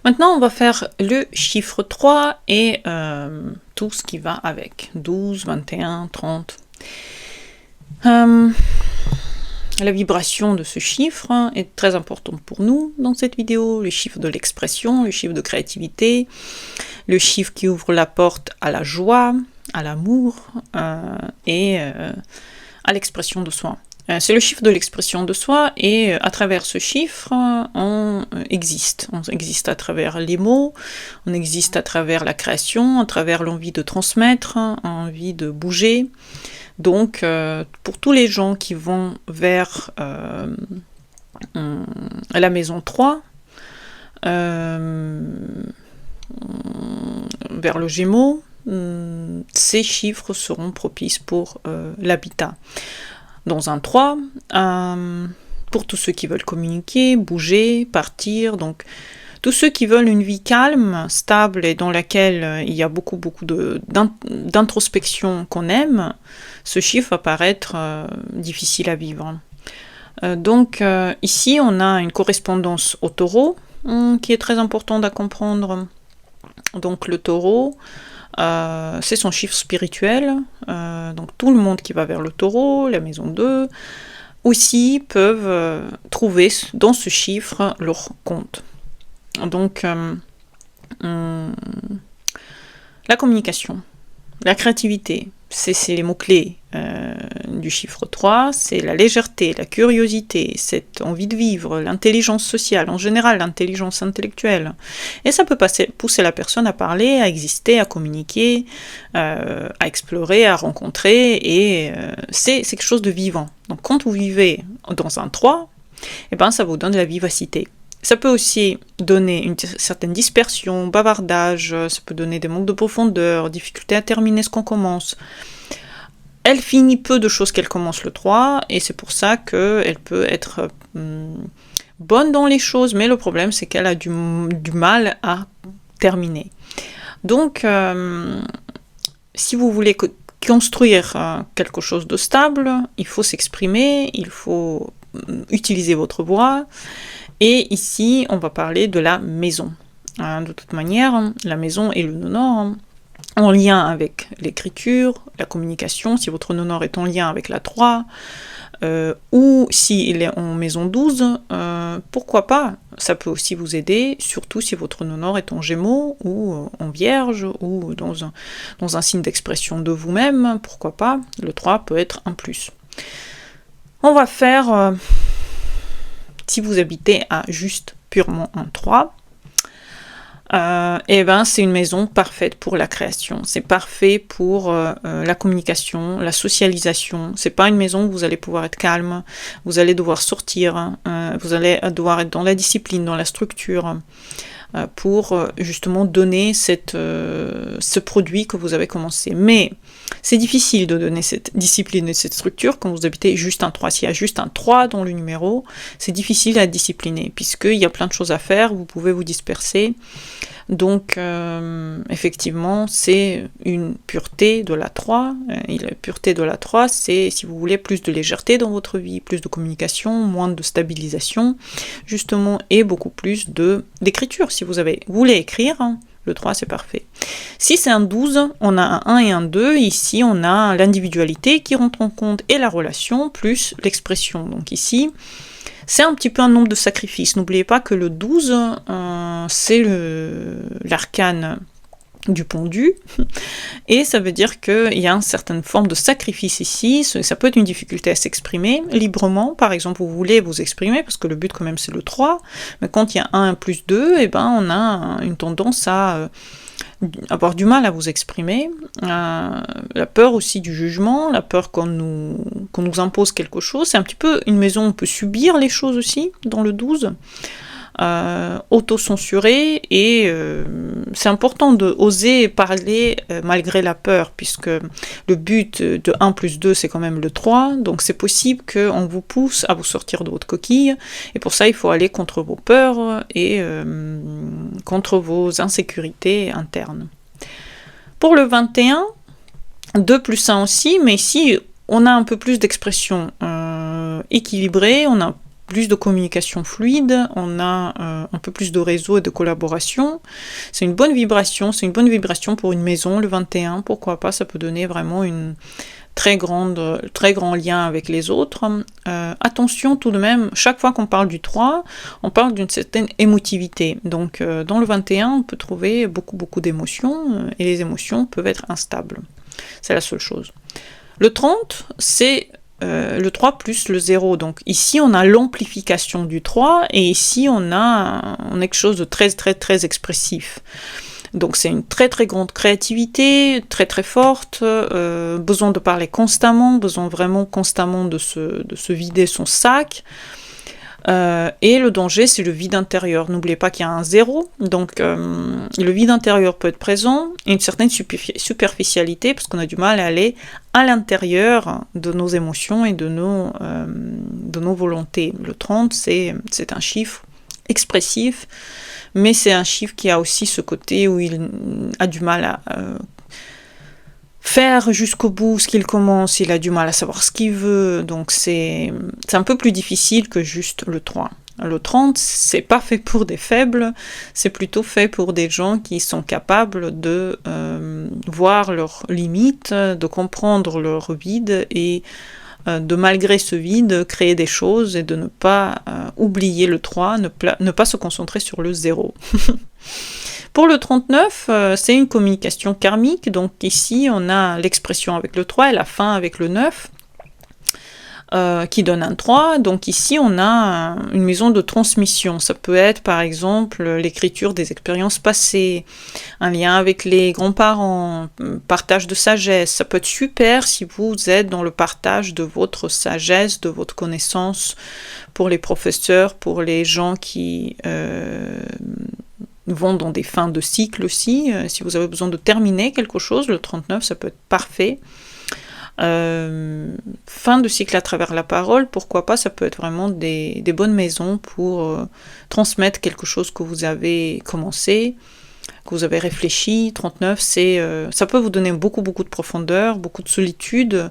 Maintenant, on va faire le chiffre 3 et tout ce qui va avec. 12, 21, 30. La vibration de ce chiffre est très importante pour nous dans cette vidéo. Le chiffre de l'expression, le chiffre de créativité, le chiffre qui ouvre la porte à la joie, à l'amour et à l'expression de soi. C'est le chiffre de l'expression de soi et à travers ce chiffre, on existe. On existe à travers les mots, on existe à travers la création, à travers l'envie de transmettre, l'envie de bouger. Donc, pour tous les gens qui vont vers la maison 3, vers le Gémeaux, ces chiffres seront propices pour l'habitat. Dans un 3, pour tous ceux qui veulent communiquer, bouger, partir, donc tous ceux qui veulent une vie calme, stable et dans laquelle il y a beaucoup d'introspection qu'on aime, ce chiffre va paraître difficile à vivre. Donc ici, on a une correspondance au taureau qui est très importante à comprendre. Donc le taureau, c'est son chiffre spirituel, donc tout le monde qui va vers le taureau, la maison 2, aussi peuvent trouver dans ce chiffre leur compte. Donc, la communication, la créativité, c'est les mots-clés du chiffre 3, c'est la légèreté, la curiosité, cette envie de vivre, l'intelligence sociale, en général l'intelligence intellectuelle. Et ça peut pousser la personne à parler, à exister, à communiquer, à explorer, à rencontrer, et c'est quelque chose de vivant. Donc quand vous vivez dans un 3, eh ben, ça vous donne de la vivacité. Ça peut aussi donner une certaine dispersion, bavardage, ça peut donner des manques de profondeur, difficulté à terminer ce qu'on commence. Elle finit peu de choses qu'elle commence le 3, et c'est pour ça qu'elle peut être bonne dans les choses, mais le problème c'est qu'elle a du mal à terminer. Donc, si vous voulez construire quelque chose de stable, il faut s'exprimer, il faut utiliser votre voix. Et ici, on va parler de la maison. De toute manière, la maison et le nonor en lien avec l'écriture, la communication, si votre nonor est en lien avec la 3, ou s'il est en maison 12, pourquoi pas? Ça peut aussi vous aider, surtout si votre nonor est en Gémeaux, ou en Vierge, ou dans un signe d'expression de vous-même, pourquoi pas? Le 3 peut être un plus. On va faire... si vous habitez à juste purement un 3, et ben c'est une maison parfaite pour la création. C'est parfait pour la communication, la socialisation. C'est pas une maison où vous allez pouvoir être calme, vous allez devoir sortir, vous allez devoir être dans la discipline, dans la structure, pour justement donner ce produit que vous avez commencé. Mais c'est difficile de donner cette discipline et cette structure quand vous habitez juste un 3. S'il y a juste un 3 dans le numéro, c'est difficile à discipliner, puisqu'il y a plein de choses à faire, vous pouvez vous disperser. Donc, effectivement, c'est une pureté de la 3. Et la pureté de la 3, c'est, si vous voulez, plus de légèreté dans votre vie, plus de communication, moins de stabilisation, justement, et beaucoup plus d'écriture. Si vous voulez écrire, le 3, c'est parfait. Si c'est un 12, on a un 1 et un 2. Ici, on a l'individualité qui rentre en compte et la relation, plus l'expression. Donc ici, c'est un petit peu un nombre de sacrifices. N'oubliez pas que le 12, c'est l'arcane du pendu, et ça veut dire qu'il y a une certaine forme de sacrifice ici. Ça peut être une difficulté à s'exprimer librement. Par exemple, vous voulez vous exprimer, parce que le but quand même c'est le 3, mais quand il y a 1 plus 2, eh ben, on a une tendance à avoir du mal à vous exprimer, la peur aussi du jugement, la peur qu'on nous impose quelque chose. C'est un petit peu une maison où on peut subir les choses aussi, dans le 12, auto-censurer, et c'est important de oser parler malgré la peur, puisque le but de 1 plus 2 c'est quand même le 3, donc c'est possible qu'on vous pousse à vous sortir de votre coquille, et pour ça il faut aller contre vos peurs et contre vos insécurités internes. Pour le 21, 2 plus 1 aussi, mais ici on a un peu plus d'expression équilibrée, on a plus de communication fluide, on a un peu plus de réseau et de collaboration. C'est une bonne vibration pour une maison, le 21, pourquoi pas, ça peut donner vraiment une très grand lien avec les autres. Attention tout de même, chaque fois qu'on parle du 3, on parle d'une certaine émotivité. Donc dans le 21, on peut trouver beaucoup d'émotions, et les émotions peuvent être instables. C'est la seule chose. Le 30, c'est le 3 plus le 0. Donc ici, on a l'amplification du 3, et ici, on a quelque chose de très expressif. Donc c'est une très grande créativité, très forte, besoin de parler constamment, besoin vraiment constamment de se vider son sac. Et le danger, c'est le vide intérieur. N'oubliez pas qu'il y a un 0, donc le vide intérieur peut être présent, et une certaine superficialité, parce qu'on a du mal à aller à l'intérieur de nos émotions et de nos volontés. Le 30, c'est un chiffre expressif, mais c'est un chiffre qui a aussi ce côté où il a du mal à faire jusqu'au bout ce qu'il commence, il a du mal à savoir ce qu'il veut, donc c'est un peu plus difficile que juste le 3. Le 30, c'est pas fait pour des faibles, c'est plutôt fait pour des gens qui sont capables de voir leurs limites, de comprendre leur vide, et de malgré ce vide, créer des choses, et de ne pas oublier le 3, ne pas se concentrer sur le 0. Pour le 39, c'est une communication karmique, donc ici on a l'expression avec le 3 et la fin avec le 9, qui donne un 3, donc ici on a une maison de transmission. Ça peut être par exemple l'écriture des expériences passées, un lien avec les grands-parents, partage de sagesse. Ça peut être super si vous êtes dans le partage de votre sagesse, de votre connaissance, pour les professeurs, pour les gens qui vont dans des fins de cycle aussi. Si vous avez besoin de terminer quelque chose, le 39, ça peut être parfait. Fin de cycle à travers la parole, pourquoi pas, ça peut être vraiment des bonnes maisons pour transmettre quelque chose que vous avez commencé, que vous avez réfléchi. 39, ça peut vous donner beaucoup de profondeur, beaucoup de solitude,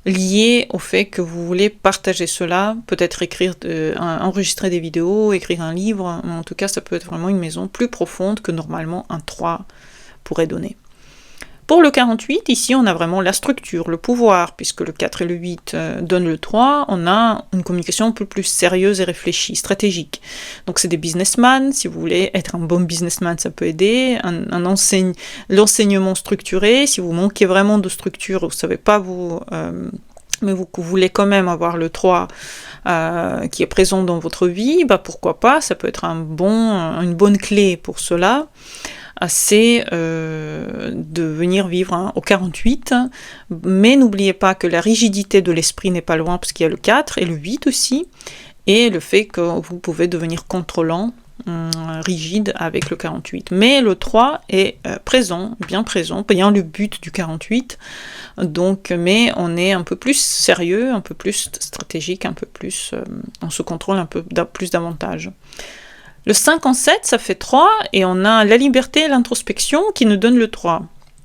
lié au fait que vous voulez partager cela, peut-être enregistrer des vidéos, écrire un livre, mais en tout cas ça peut être vraiment une maison plus profonde que normalement un 3 pourrait donner. Pour le 48, ici on a vraiment la structure, le pouvoir, puisque le 4 et le 8 donnent le 3, on a une communication un peu plus sérieuse et réfléchie, stratégique. Donc c'est des businessmen, si vous voulez être un bon businessman, ça peut aider, l'enseignement structuré, si vous manquez vraiment de structure, vous ne savez pas mais vous voulez quand même avoir le 3 qui est présent dans votre vie, pourquoi pas, ça peut être une bonne clé pour cela. C'est de venir vivre au 48, mais n'oubliez pas que la rigidité de l'esprit n'est pas loin, parce qu'il y a le 4 et le 8 aussi, et le fait que vous pouvez devenir contrôlant, rigide avec le 48. Mais le 3 est bien présent, le but du 48, donc, mais on est un peu plus sérieux, un peu plus stratégique, un peu plus, on se contrôle un peu plus davantage. Le 57, ça fait 3, et on a la liberté et l'introspection qui nous donnent le 3.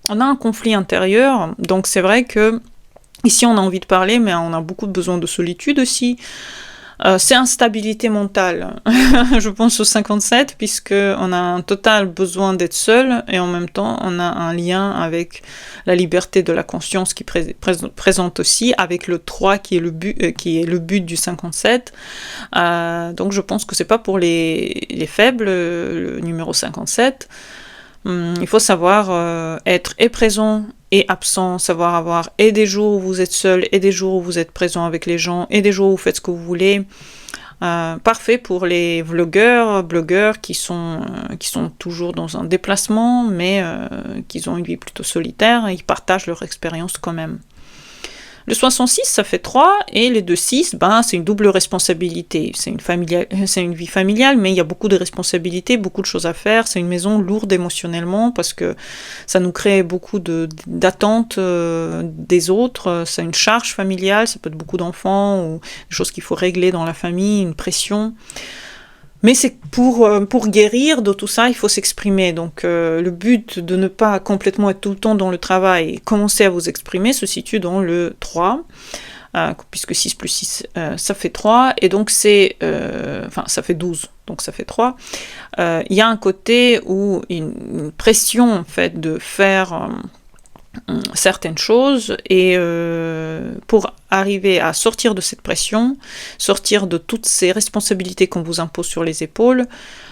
On a un conflit intérieur, donc c'est vrai que ici on a envie de parler, mais on a beaucoup de besoin de solitude aussi. C'est instabilité mentale, je pense au 57, puisqu'on a un total besoin d'être seul, et en même temps on a un lien avec la liberté de la conscience qui présente aussi, avec le 3 qui est le but du 57. Donc je pense que c'est pas pour les faibles, le numéro 57. Il faut savoir être présent et absent, savoir avoir et des jours où vous êtes seul, et des jours où vous êtes présent avec les gens, et des jours où vous faites ce que vous voulez. Parfait pour les blogueurs qui sont toujours dans un déplacement, mais qui ont une vie plutôt solitaire, et ils partagent leur expérience quand même. Le 66, ça fait 3, et les 2-6, c'est une double responsabilité. C'est une vie familiale, mais il y a beaucoup de responsabilités, beaucoup de choses à faire. C'est une maison lourde émotionnellement, parce que ça nous crée beaucoup d'attentes des autres. C'est une charge familiale, ça peut être beaucoup d'enfants, ou des choses qu'il faut régler dans la famille, une pression. Mais c'est pour guérir de tout ça, il faut s'exprimer. Donc le but de ne pas complètement être tout le temps dans le travail et commencer à vous exprimer se situe dans le 3. puisque 6 plus 6, ça fait 3, et donc c'est... enfin, ça fait 12, donc ça fait 3. Il y a un côté où une pression, en fait, de faire certaines choses, et pour arriver à sortir de cette pression, sortir de toutes ces responsabilités qu'on vous impose sur les épaules,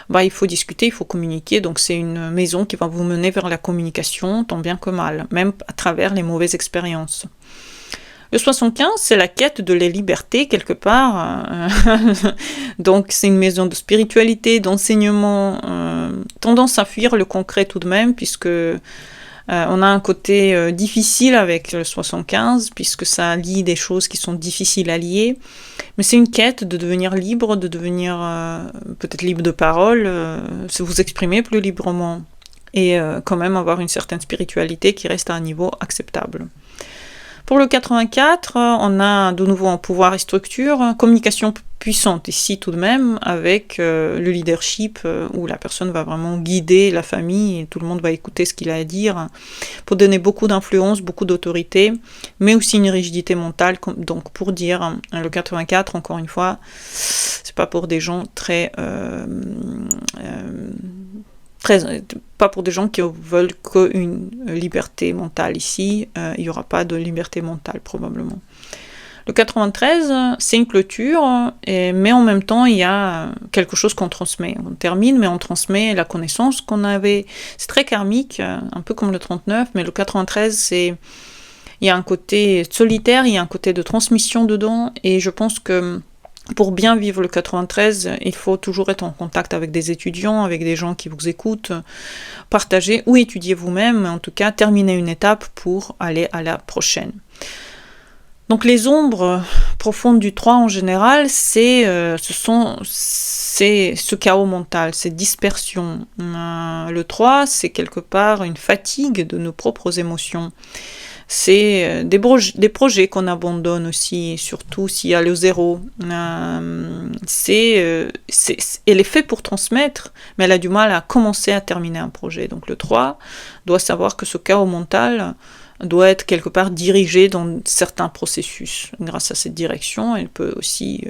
bah, il faut discuter, il faut communiquer. Donc c'est une maison qui va vous mener vers la communication, tant bien que mal, même à travers les mauvaises expériences. Le 75, c'est la quête de la liberté, quelque part. Donc c'est une maison de spiritualité, d'enseignement, tendance à fuir le concret tout de même, puisque on a un côté difficile avec le 75, puisque ça lie des choses qui sont difficiles à lier. Mais c'est une quête de devenir libre, de devenir peut-être libre de parole, se vous exprimer plus librement, et quand même avoir une certaine spiritualité qui reste à un niveau acceptable. Pour le 84, on a de nouveau un pouvoir et structure, communication puissante ici tout de même, avec le leadership, où la personne va vraiment guider la famille, et tout le monde va écouter ce qu'il a à dire, pour donner beaucoup d'influence, beaucoup d'autorité, mais aussi une rigidité mentale. Donc pour dire, le 84, encore une fois, c'est pas pour des gens pas pour des gens qui veulent qu'une liberté mentale ici, il n'y aura pas de liberté mentale probablement. Le 93, c'est une clôture, mais en même temps, il y a quelque chose qu'on transmet. On termine, mais on transmet la connaissance qu'on avait. C'est très karmique, un peu comme le 39, mais le 93, il y a un côté solitaire, il y a un côté de transmission dedans, et je pense que pour bien vivre le 93, il faut toujours être en contact avec des étudiants, avec des gens qui vous écoutent, partager ou étudier vous-même, en tout cas terminer une étape pour aller à la prochaine. Donc les ombres profondes du 3 en général, c'est ce chaos mental, cette dispersion. Le 3, c'est quelque part une fatigue de nos propres émotions. C'est des projets qu'on abandonne aussi, surtout s'il y a le 0. Elle est faite pour transmettre, mais elle a du mal à commencer à terminer un projet. Donc le 3 doit savoir que ce chaos mental doit être quelque part dirigé dans certains processus. Grâce à cette direction, elle peut aussi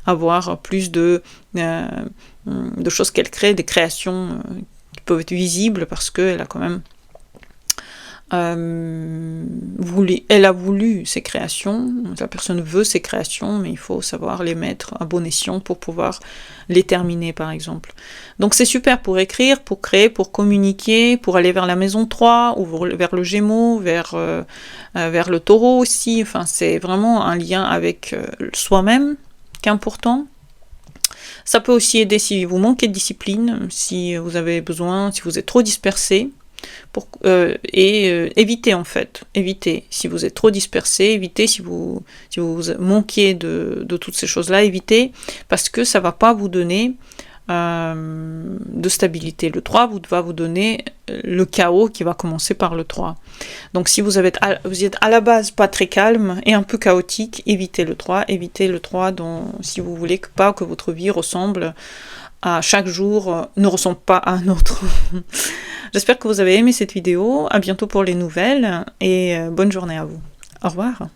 avoir plus de choses qu'elle crée, des créations qui peuvent être visibles, parce qu'elle a quand même elle a voulu ces créations, la personne veut ces créations, mais il faut savoir les mettre à bon escient pour pouvoir les terminer, par exemple. Donc c'est super pour écrire, pour créer, pour communiquer, pour aller vers la maison 3, ou vers le Gémeaux, vers le Taureau aussi. Enfin, c'est vraiment un lien avec soi-même qui est important. Ça peut aussi aider si vous manquez de discipline, si vous avez besoin, si vous êtes trop dispersé. Évitez en fait, évitez si vous êtes trop dispersé, évitez si vous manquez de toutes ces choses-là, évitez, parce que ça va pas vous donner de stabilité. Le 3 va vous donner le chaos qui va commencer par le 3. Donc si vous êtes à la base pas très calme et un peu chaotique, évitez le 3, si vous voulez pas que votre vie ressemble à chaque jour, ne ressemble pas à un autre. J'espère que vous avez aimé cette vidéo, à bientôt pour les nouvelles, et bonne journée à vous. Au revoir.